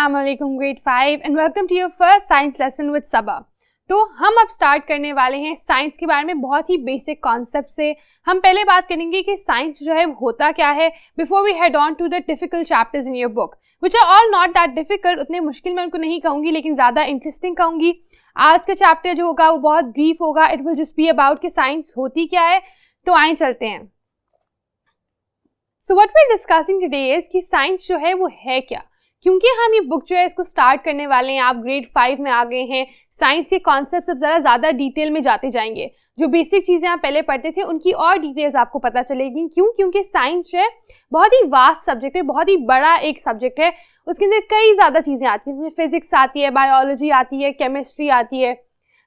Assalamualaikum grade 5 and welcome to your first science lesson with Sabah। तो हम अब start करने वाले हैं साइंस के बारे में बहुत ही बेसिक कॉन्सेप्ट से। हम पहले बात करेंगे कि साइंस जो है होता क्या है before we head on to the difficult chapters in your book which are all not that difficult. उतने मुश्किल मैं उनको नहीं कहूँगी लेकिन ज़्यादा इंटरेस्टिंग कहूँगी। आज का चैप्टर जो होगा वो बहुत ब्रीफ होगा। It will just be about कि साइंस होती क्या है। तो आए चलते हैं। So what we are discussing today is कि साइंस जो है वो है क्या। क्योंकि हम ये बुक जो है इसको स्टार्ट करने वाले हैं, आप ग्रेड 5 में आ गए हैं, साइंस के कॉन्सेप्ट्स अब ज़रा ज़्यादा डिटेल में जाते जाएंगे। जो बेसिक चीज़ें आप पहले पढ़ते थे उनकी और डिटेल्स आपको पता चलेगी। क्यों? क्योंकि साइंस जो है बहुत ही वास्ट सब्जेक्ट है, बहुत ही बड़ा एक सब्जेक्ट है। उसके अंदर कई ज़्यादा चीज़ें आती हैं। इसमें फिजिक्स आती है, बायोलॉजी आती है, केमिस्ट्री आती है,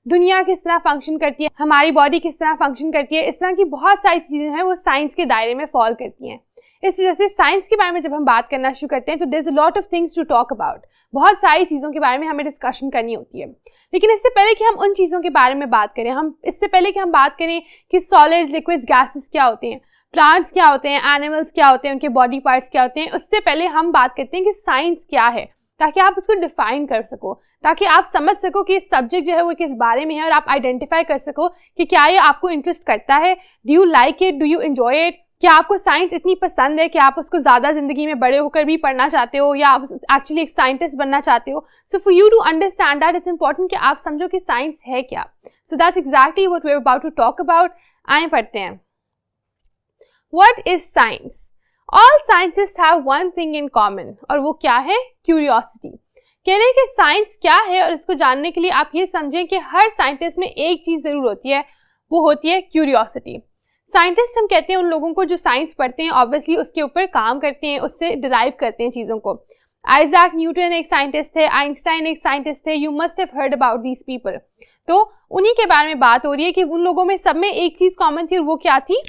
दुनिया किस तरह फंक्शन करती है, हमारी बॉडी किस तरह फंक्शन करती है, इस तरह की बहुत सारी चीज़ें हैं वो साइंस के दायरे में फॉल करती हैं। इस वजह से साइंस के बारे में जब हम बात करना शुरू करते हैं तो there is a lot of things to talk about. बहुत सारी चीज़ों के बारे में हमें डिस्कशन करनी होती है। लेकिन इससे पहले कि हम उन चीज़ों के बारे में बात करें, इससे पहले कि हम बात करें कि सॉलिड्स, लिक्विड्स, गैसेस क्या होते हैं, प्लांट्स क्या होते हैं, एनिमल्स क्या होते हैं, उनके बॉडी पार्ट्स क्या होते हैं, उससे पहले हम बात करते हैं कि साइंस क्या है, ताकि आप उसको डिफाइन कर सको, ताकि आप समझ सको कि सब्जेक्ट जो है वो किस बारे में है और आप आइडेंटिफाई कर सको कि क्या ये आपको इंटरेस्ट करता है। Do you like it, do you enjoy it. क्या आपको साइंस इतनी पसंद है कि आप उसको ज़्यादा ज़िंदगी में बड़े होकर भी पढ़ना चाहते हो, या आप एक्चुअली एक साइंटिस्ट बनना चाहते हो। So for you to understand that it's important कि आप समझो कि साइंस है क्या। So that's exactly what we are about to talk about. आए पढ़ते हैं। What is science? All scientists have one thing in common, और वो क्या है? क्यूरियोसिटी। कह रहे हैं कि साइंस क्या है और इसको जानने के लिए आप ये समझें कि हर साइंटिस्ट में एक चीज़ ज़रूर होती है, वो होती है क्यूरियोसिटी। साइंटिस्ट हम कहते हैं उन लोगों को जो साइंस पढ़ते हैं, ऑब्वियसली उसके ऊपर काम करते हैं, उससे डिराइव करते हैं चीज़ों को। आइजैक न्यूटन एक साइंटिस्ट थे, आइंस्टाइन एक साइंटिस्ट थे। You must have heard about these people. तो उन्हीं के बारे में बात हो रही है कि उन लोगों में सब में एक चीज़ कॉमन थी और वो क्या थी?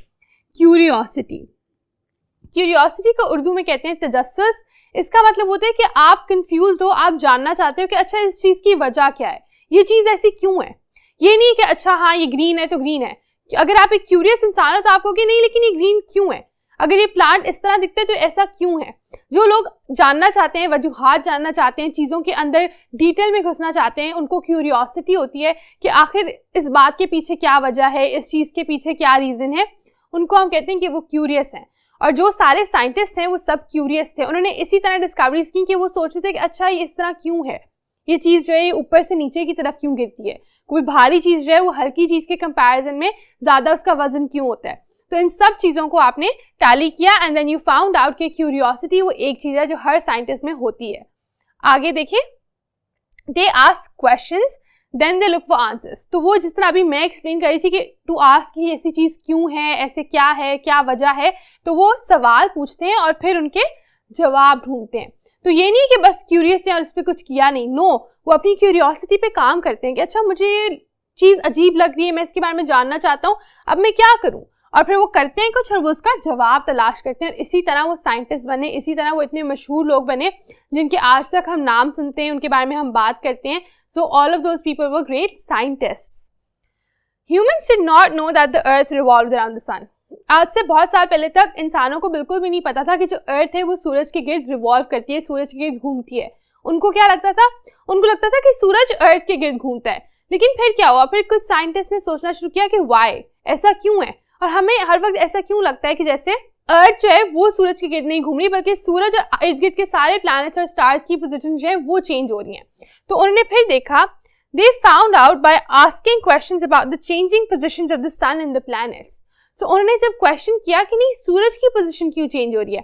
क्यूरियोसिटी। क्यूरियोसिटी को उर्दू में कहते हैं तजस्सुस। इसका मतलब होता है कि आप कंफ्यूज्ड हो, आप जानना चाहते हो कि अच्छा इस चीज़ की वजह क्या है, ये चीज़ ऐसी क्यों है। ये नहीं कि अच्छा हाँ ये ग्रीन है तो ग्रीन है। अगर आप एक क्यूरियस इंसान हो तो आप कहोगे नहीं लेकिन ये ग्रीन क्यों है, अगर ये प्लांट इस तरह दिखता है तो ऐसा क्यों है। जो लोग जानना चाहते हैं, वजूहात जानना चाहते हैं, चीज़ों के अंदर डिटेल में घुसना चाहते हैं, उनको क्यूरियोसिटी होती है कि आखिर इस बात के पीछे क्या वजह है, इस चीज़ के पीछे क्या रीज़न है, उनको हम कहते हैं कि वो क्यूरियस हैं। और जो सारे साइंटिस्ट हैं वो सब क्यूरियस थे। उन्होंने इसी तरह डिस्कवरीज की कि वो सोचते थे कि अच्छा ये इस तरह क्यों है, ये चीज़ जो है ये ऊपर से नीचे की तरफ क्यों गिरती है, कोई भारी चीज़ जो है वो हल्की चीज़ के कंपैरिजन में ज़्यादा उसका वजन क्यों होता है। तो इन सब चीज़ों को आपने टैली किया and then you found out कि क्यूरियोसिटी वो एक चीज़ है जो हर साइंटिस्ट में होती है। आगे देखिए, they ask questions then they look for answers. तो वो जिस तरह अभी मैं एक्सप्लेन कर रही थी कि टू आस्क कि ऐसी चीज़ क्यों है, ऐसे क्या है, क्या वजह है, तो वो सवाल पूछते हैं और फिर उनके जवाब ढूंढते हैं। तो ये नहीं कि बस क्यूरियस है और उस पर कुछ किया नहीं, नो, वो अपनी क्यूरियोसिटी पे काम करते हैं कि अच्छा मुझे ये चीज़ अजीब लग रही है, मैं इसके बारे में जानना चाहता हूँ, अब मैं क्या करूँ। और फिर वो करते हैं कुछ और वो उसका जवाब तलाश करते हैं। इसी तरह वो साइंटिस्ट बने, इसी तरह वो इतने मशहूर लोग बने जिनके आज तक हम नाम सुनते हैं, उनके बारे में हम बात करते हैं। So all of those people were great scientists. Humans did not know that the earth revolved around the sun. आज से बहुत साल पहले तक इंसानों को बिल्कुल भी नहीं पता था कि जो अर्थ है वो सूरज के गिर्द रिवॉल्व करती है, सूरज के गिर्द घूमती है। उनको क्या लगता था? उनको लगता था कि सूरज अर्थ के गिर्द घूमता है। लेकिन फिर क्या हुआ? फिर कुछ साइंटिस्ट ने सोचना शुरू किया कि वाई, ऐसा क्यों है, और हमें हर वक्त ऐसा क्यों लगता है कि जैसे अर्थ जो है वो सूरज के गिर्द नहीं घूम रही, बल्कि सूरज और इर्द गिर्द के सारे प्लैनेट्स और स्टार्स की पोजीशन जो है वो चेंज हो रही है। तो उन्होंने फिर देखा, they found out by asking questions about the changing positions of the sun and the planets. So उन्होंने जब क्वेश्चन किया कि नहीं सूरज की पोजीशन क्यों चेंज हो रही है,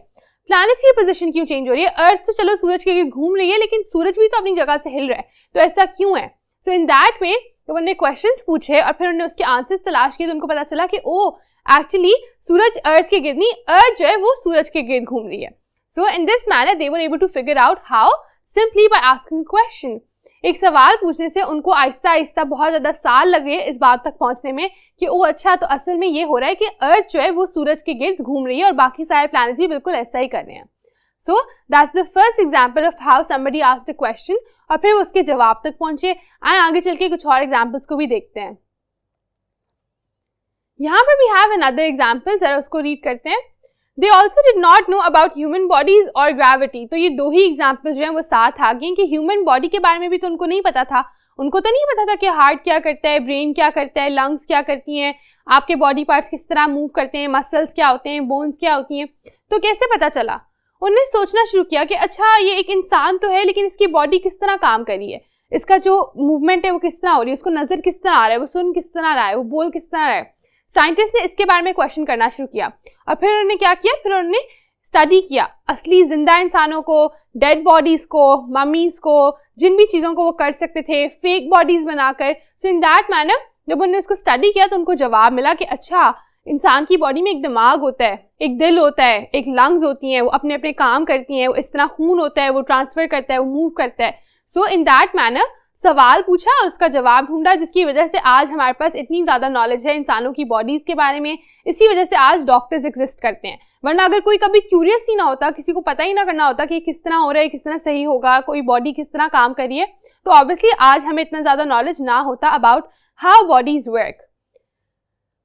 प्लैनेट्स की पोजीशन क्यों चेंज हो रही है, अर्थ तो चलो सूरज के गिर्द घूम रही है लेकिन सूरज भी तो अपनी जगह से हिल रहा है, तो ऐसा क्यों है। सो इन दैट वे जब उन्होंने क्वेश्चंस पूछे और फिर उन्होंने उसके आंसर्स तलाश किए तो उनको पता चला कि ओ एक्चुअली सूरज अर्थ के गिर्द नहीं, अर्थ जो है वो सूरज के गिर्द घूम रही है। So in this manner they were able to figure out how, simply by asking question. एक सवाल पूछने से उनको आहिस्ता आहिस्ता बहुत ज़्यादा साल लगे इस बात तक पहुंचने में कि ओ अच्छा तो असल में ये हो रहा है कि अर्थ जो है वो सूरज के गिर्द घूम रही है और बाकी सारे प्लैनेट्स भी बिल्कुल ऐसा ही कर रहे हैं। So that's the first example of how somebody asked a question और फिर उसके जवाब तक पहुंचे। आए आगे चल के कुछ और एग्जाम्पल्स को भी देखते हैं। यहाँ पर वी हैव अनदर एग्जाम्पल, जरा उसको रीड करते हैं। They also did not know about human bodies और ग्रेविटी। तो ये दो ही एग्जाम्पल्स जो हैं वो साथ आ गए कि ह्यूमन बॉडी के बारे में भी तो उनको नहीं पता था। उनको तो नहीं पता था कि हार्ट क्या करता है, ब्रेन क्या करता है, लंग्स क्या करती हैं, आपके बॉडी पार्ट्स किस तरह मूव करते हैं, मसल्स क्या होते हैं, बोन्स क्या होती हैं। तो कैसे पता चला? उन्होंने सोचना शुरू किया कि अच्छा ये एक इंसान तो है, लेकिन इसकी बॉडी किस तरह काम कर रही है, इसका जो मूवमेंट है वो किस तरह हो रही है, उसको नजर किस तरह आ रहा है, वो सुन किस तरह रहा है, वो बोल किस तरह रहा है। साइंटिस्ट ने इसके बारे में क्वेश्चन करना शुरू किया और फिर उन्होंने क्या किया, फिर उन्होंने स्टडी किया असली जिंदा इंसानों को, डेड बॉडीज को, ममीज को, जिन भी चीजों को वो कर सकते थे फेक बॉडीज बनाकर। सो इन दैट मैनर जब उन्होंने उसको स्टडी किया तो उनको जवाब मिला कि अच्छा इंसान की बॉडी में एक दिमाग होता है, एक दिल होता है, एक लंग्स होती हैं, वो अपने अपने काम करती हैं, वो इस तरह खून होता है, वो ट्रांसफर करता है, वो मूव करता है। सो इन दैट मैनर सवाल पूछा और उसका जवाब ढूंढा, जिसकी वजह से आज हमारे पास इतनी ज्यादा नॉलेज है इंसानों की बॉडीज के बारे में। इसी वजह से आज डॉक्टर्स एग्जिस्ट करते हैं, वरना अगर कोई कभी क्यूरियस ही ना होता, किसी को पता ही ना करना होता कि किस तरह हो रहा है, किस तरह सही होगा, कोई बॉडी किस तरह काम कर रही है, तो ऑब्वियसली आज हमें इतना ज्यादा नॉलेज ना होता अबाउट हाउ बॉडीज वर्क।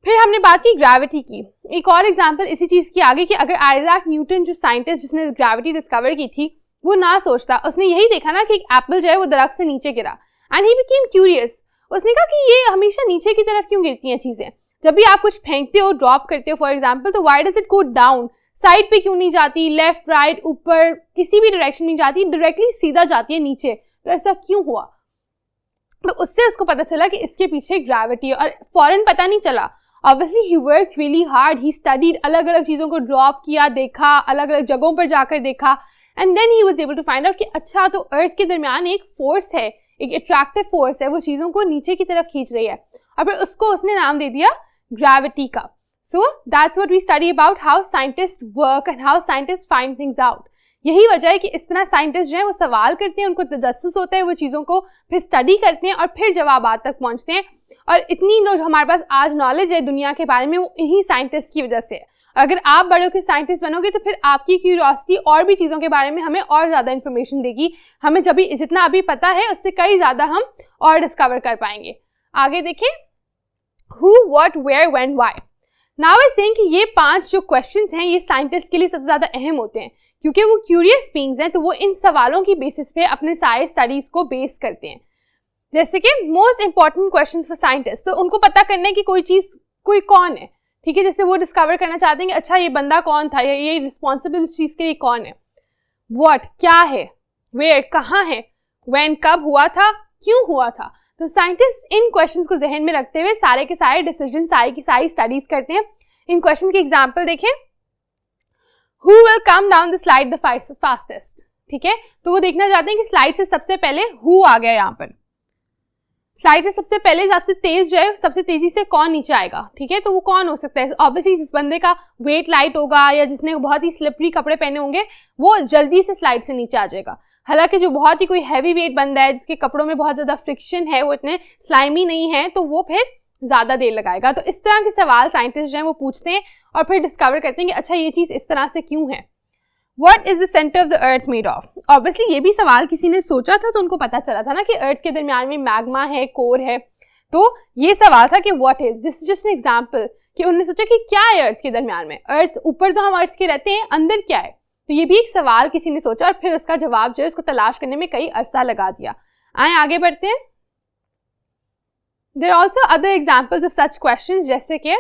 फिर हमने बात की ग्रेविटी की। एक और एग्जाम्पल इसी चीज की आगे कि अगर आइजैक न्यूटन जो साइंटिस्ट जिसने ग्रेविटी डिस्कवर की थी वो ना सोचता, उसने यही देखा ना कि एक एप्पल जो है वो दरख्त से नीचे गिरा एंड ही बिकेम क्यूरियस। उसने कहा कि ये हमेशा नीचे की तरफ क्यों गिरती हैं चीजें, जब भी आप कुछ फेंकते हो, ड्रॉप करते हो फॉर एग्जाम्पल, तो why does it go down, side पे क्यों नहीं जाती, लेफ्ट राइट ऊपर किसी भी डायरेक्शन में जाती, डायरेक्टली सीधा जाती है नीचे, तो ऐसा क्यों हुआ? तो उससे उसको पता चला कि इसके पीछे ग्रेविटी है। और फौरन पता नहीं चला, obviously he work really hard, he studied, अलग अलग चीजों को ड्रॉप किया, देखा, अलग अलग जगहों पर जाकर देखा, and then he was able to find out कि अच्छा तो अर्थ के दरमियान एक फोर्स है, एक अट्रैक्टिव फोर्स है, वो चीजों को नीचे की तरफ खींच रही है, और फिर उसको उसने नाम दे दिया ग्रेविटी का। So that's what we study about how scientist work and how scientist find things out. यही वजह है कि इस तरह साइंटिस्ट जो है वो सवाल करते हैं, उनको तजस्सुस होता है, वो चीजों को फिर स्टडी करते हैं और फिर जवाबात तक पहुंचते हैं। और इतनी जो हमारे पास आज नॉलेज है दुनिया के बारे में वो इन्हीं साइंटिस्ट की वजह से है। अगर आप बड़े होकर साइंटिस्ट बनोगे तो फिर आपकी क्यूरियोसिटी और भी चीज़ों के बारे में हमें और ज़्यादा इन्फॉर्मेशन देगी, हमें जब भी जितना अभी पता है उससे कई ज़्यादा हम और डिस्कवर कर पाएंगे। आगे देखें, who, what, where, when, why. Now I saying कि ये 5 जो क्वेश्चंस हैं ये साइंटिस्ट के लिए सबसे ज़्यादा अहम होते हैं, क्योंकि वो क्यूरियस बीइंग्स हैं, तो वो इन सवालों की बेसिस पे अपने सारे स्टडीज को बेस करते हैं। जैसे कि most important questions for scientist, तो उनको पता करना है कि कोई चीज़, कोई कौन है, ठीक है, जैसे वो डिस्कवर करना चाहते हैं कि अच्छा ये बंदा कौन था, या ये रिस्पॉन्सिबल इस चीज़ के लिए कौन है। व्हाट, क्या है, वेयर, कहाँ है, व्हेन, कब हुआ था, क्यों हुआ था। तो साइंटिस्ट इन क्वेश्चंस को जहन में रखते हुए सारे के सारे डिसीजन, सारी की सारी स्टडीज करते हैं। इन क्वेश्चन के एग्जाम्पल देखें, who will come down the slide the fastest, ठीक है, तो वो देखना चाहते हैं कि स्लाइड से सबसे पहले हु आ गया, यहाँ पर स्लाइड से सबसे पहले सबसे तेज जो है, सबसे तेजी से कौन नीचे आएगा, ठीक है, तो वो कौन हो सकता है। ऑब्वियसली जिस बंदे का वेट लाइट होगा या जिसने बहुत ही स्लिपरी कपड़े पहने होंगे वो जल्दी से स्लाइड से नीचे आ जाएगा। हालांकि जो बहुत ही कोई हैवी वेट बंदा है, जिसके कपड़ों में बहुत ज्यादा फ्रिक्शन है, वो इतने स्लाइमी नहीं है, तो वो फिर ज्यादा देर लगाएगा। तो इस तरह के सवाल साइंटिस्ट जो है वो पूछते हैं और फिर डिस्कवर करते हैं कि अच्छा ये चीज इस तरह से क्यों है। What is the center of the earth made of? Obviously ये भी सवाल किसी ने सोचा था, तो उनको पता चला था ना कि अर्थ के दरमियान में मैग्मा है, कोर है, तो ये सवाल था कि what is, just an example कि उन्होंने सोचा कि क्या है अर्थ के दरमियान में, अर्थ ऊपर तो हम अर्थ के रहते हैं, अंदर क्या है, तो ये भी एक सवाल किसी ने सोचा और फिर उसका जवाब जो है उसको तलाश करने में कई अरसा लगा दिया। आए आगे बढ़ते हैं। There are also other examples of such questions, जैसे कि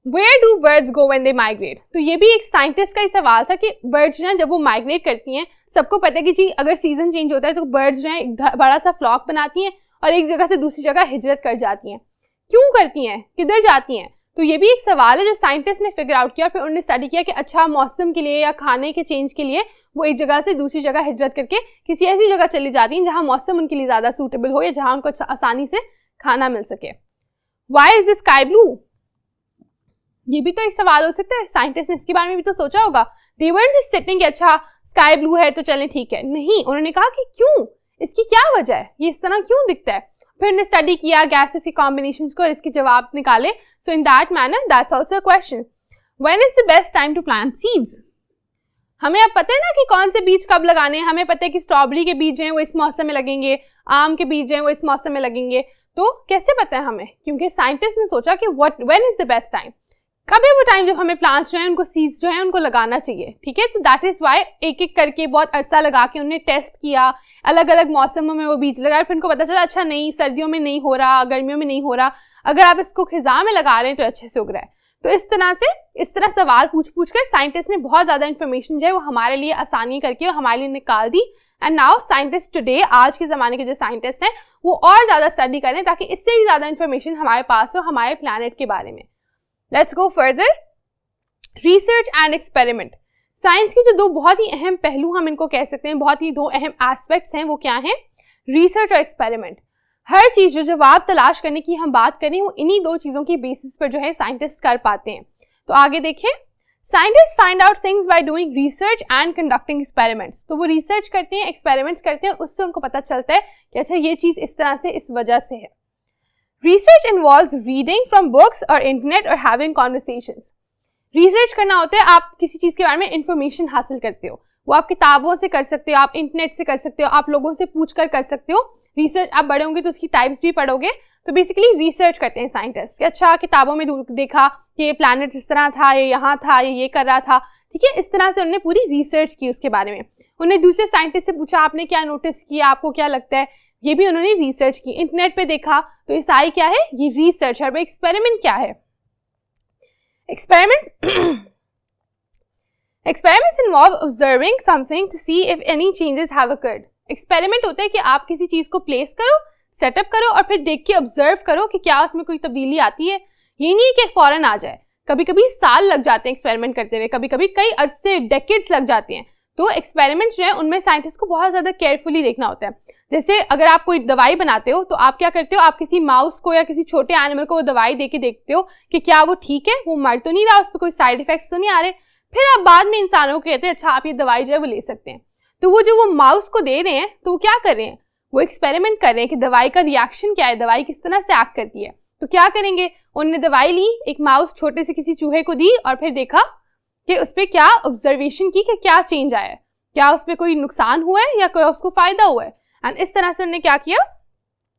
Where do birds go when they migrate? तो ये भी एक साइंटिस्ट का ही सवाल था कि बर्ड्स जो हैं जब वो माइग्रेट करती हैं, सबको पता है कि जी अगर सीजन चेंज होता है तो बर्ड्स जो हैं एक बड़ा सा फ्लॉक बनाती हैं और एक जगह से दूसरी जगह हिजरत कर जाती हैं। क्यों करती हैं, किधर जाती हैं, तो ये भी एक सवाल है जो साइंटिस्ट ने फिगर आउट किया। फिर उन्होंने स्टडी किया कि अच्छा मौसम के लिए या खाने के चेंज के लिए वो एक जगह से दूसरी जगह हिजरत करके किसी ऐसी जगह चली जाती हैं जहाँ मौसम उनके लिए ज़्यादा सूटेबल हो या जहाँ उनको आसानी से खाना मिल सके। Why is the sky blue, ये भी तो एक सवाल हो सकता है, साइंटिस्ट ने इसके बारे में भी तो सोचा होगा। दे weren't just sitting कि अच्छा स्काई ब्लू है तो चलें ठीक है, नहीं, उन्होंने कहा कि क्यों, इसकी क्या वजह है, ये इस तरह क्यों दिखता है। फिर उन्होंने स्टडी किया गैसेस के कॉम्बिनेशंस को और इसके जवाब निकाले। So in that manner that's also a question. When is the best time to plant seeds, हमें अब पता है ना कि कौन से बीज कब लगाने हैं। हमें पता है कि स्ट्रॉबेरी के बीज हैं वो इस मौसम में लगेंगे, आम के बीज हैं वो इस मौसम में लगेंगे। तो कैसे पता है हमें, क्योंकि साइंटिस्ट ने सोचा कि when is the best time, कब है वो टाइम टाइम जब हमें प्लांट्स जो है उनको सीड्स जो है उनको लगाना चाहिए, ठीक है। तो दैट इज वाई एक एक करके बहुत अरसा लगा के उन्हें टेस्ट किया, अलग अलग मौसमों में वो बीज लगाए, फिर उनको पता चला अच्छा नहीं, सर्दियों में नहीं हो रहा, गर्मियों में नहीं हो रहा, अगर आप इसको खिजा में लगा रहे हैं तो अच्छे से उग रहा है। तो इस तरह सवाल पूछ कर साइंटिस्ट ने बहुत ज्यादा इन्फॉर्मेशन जो है वो हमारे लिए आसानी करके हमारे लिए निकाल दी। एंड नाउ साइंटिस्ट टुडे, आज के जमाने के जो साइंटिस्ट हैं वो और ज्यादा स्टडी करें ताकि इससे भी ज्यादा इन्फॉर्मेशन हमारे पास हो हमारे प्लैनेट के बारे में। Let's go further. Research and experiment. Science के जो दो बहुत ही अहम पहलू हम इनको कह सकते हैं, बहुत ही दो अहम एस्पेक्ट्स हैं, वो क्या हैं? रिसर्च और एक्सपेरिमेंट। हर चीज जो जवाब तलाश करने की हम बात करें वो इन्हीं दो चीजों की बेसिस पर जो है साइंटिस्ट कर पाते हैं। तो आगे देखिए, scientist find out things by doing research and conducting experiments. तो वो रिसर्च करते हैं, एक्सपेरिमेंट्स करते हैं और उससे उनको पता चलता है कि अच्छा ये चीज इस तरह से इस वजह से है। Research involves reading from books और इंटरनेट और हैविंग कॉन्वर्सेशंस। रिसर्च करना होता है, आप किसी चीज के बारे में इंफॉर्मेशन हासिल करते हो, वो आप किताबों से कर सकते हो, आप इंटरनेट से कर सकते हो, आप लोगों से पूछ कर सकते हो। रिसर्च आप बड़े होंगे तो उसकी टाइप्स भी पढ़ोगे। तो बेसिकली रिसर्च करते हैं साइंटिस्ट कि अच्छा किताबों में देखा कि ये प्लैनेट इस तरह था, ये यहाँ था, ये कर रहा था, ठीक है। इस तरह से उन्होंने पूरी रिसर्च की उसके बारे में। उन्हें दूसरे साइंटिस्ट से पूछा आपने क्या नोटिस किया, आपको क्या लगता है, ये भी उन्होंने रिसर्च की। इंटरनेट पे देखा, तो ये सारी क्या है, ये रिसर्च है। एक्सपेरिमेंट क्या है? Experiments involve observing something to see if any changes have occurred. Experiment होता है कि आप किसी चीज को प्लेस करो, सेटअप करो और फिर देख के ऑब्जर्व करो कि क्या उसमें कोई तब्दीली आती है। ये नहीं कि फौरन आ जाए, कभी कभी साल लग जाते हैं एक्सपेरिमेंट करते हुए, कभी कभी कई अरसे डेकेड्स लग जाते हैं। तो एक्सपेरिमेंट्स जो है उनमें साइंटिस्ट को बहुत ज्यादा केयरफुली देखना होता है। जैसे अगर आप कोई दवाई बनाते हो तो आप क्या करते हो, आप किसी माउस को या किसी छोटे एनिमल को वो दवाई देके देखते हो कि क्या वो ठीक है, वो मर तो नहीं रहा, उस पर कोई साइड इफेक्ट्स तो नहीं आ रहे। फिर आप बाद में इंसानों को कहते हैं अच्छा आप ये दवाई जो है वो ले सकते हैं। तो वो जो वो माउस को दे रहे हैं तो वो क्या कर रहे हैं, वो एक्सपेरिमेंट कर रहे हैं कि दवाई का रिएक्शन क्या है, दवाई किस तरह से एक्ट करती है। तो क्या करेंगे, उन्होंने दवाई ली, एक माउस छोटे से किसी चूहे को दी और फिर देखा कि उस पर क्या ऑब्जर्वेशन की कि क्या चेंज आया है, क्या उस पर कोई नुकसान हुआ है या कोई उसको फायदा हुआ है। एंड इस तरह से उन्होंने क्या किया,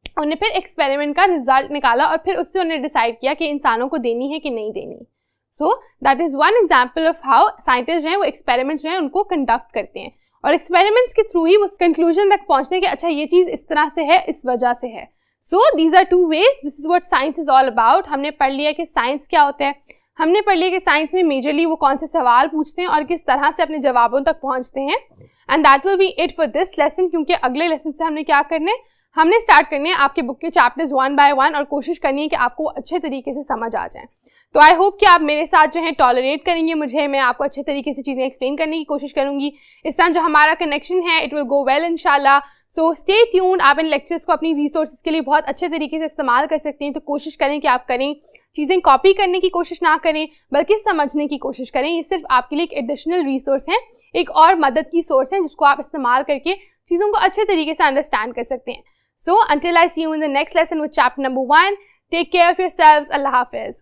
उन्होंने फिर एक्सपेरिमेंट का रिजल्ट निकाला और फिर उससे उन्होंने डिसाइड किया कि इंसानों को देनी है कि नहीं देनी। So that is one example of how scientist जो है वो एक्सपेरिमेंट्स जो है उनको कंडक्ट करते हैं और एक्सपेरिमेंट्स के थ्रू ही वो कंक्लूजन तक पहुंचते हैं कि अच्छा ये चीज इस तरह से है, इस वजह से है। So these are two ways, this is what science is all about. हमने पढ़ लिया कि साइंस क्या होता है, हमने पढ़ लिया कि साइंस में मेजरली वो कौन से सवाल पूछते हैं और किस तरह से अपने जवाबों तक पहुंचते हैं। And that will be it for this lesson, क्योंकि अगले लेसन से हमने क्या करने, हमने स्टार्ट करने हैं आपके बुक के चैप्टर्स 1 by 1 और कोशिश करनी है कि आपको अच्छे तरीके से समझ आ जाए। तो आई होप कि आप मेरे साथ जो है टॉलरेट करेंगे मुझे, मैं आपको अच्छे तरीके से चीज़ें एक्सप्लेन करने की कोशिश करूंगी। इस तरह जो हमारा कनेक्शन है इट विल गो वेल इंशाल्लाह। So stay tuned. आप इन लेक्चर्स को अपनी रिसोर्सेज के लिए बहुत अच्छे तरीके से इस्तेमाल कर सकते हैं। तो कोशिश करें कि आप करें, चीज़ें कॉपी करने की कोशिश ना करें बल्कि समझने की कोशिश करें। ये सिर्फ आपके लिए एक एडिशनल रिसोर्स है, एक और मदद की सोर्स है जिसको आप इस्तेमाल करके चीज़ों को अच्छे तरीके से अंडरस्टैंड कर सकते हैं। So until I see you in the next lesson with chapter number 1, take care of yourselves. Allah Hafiz.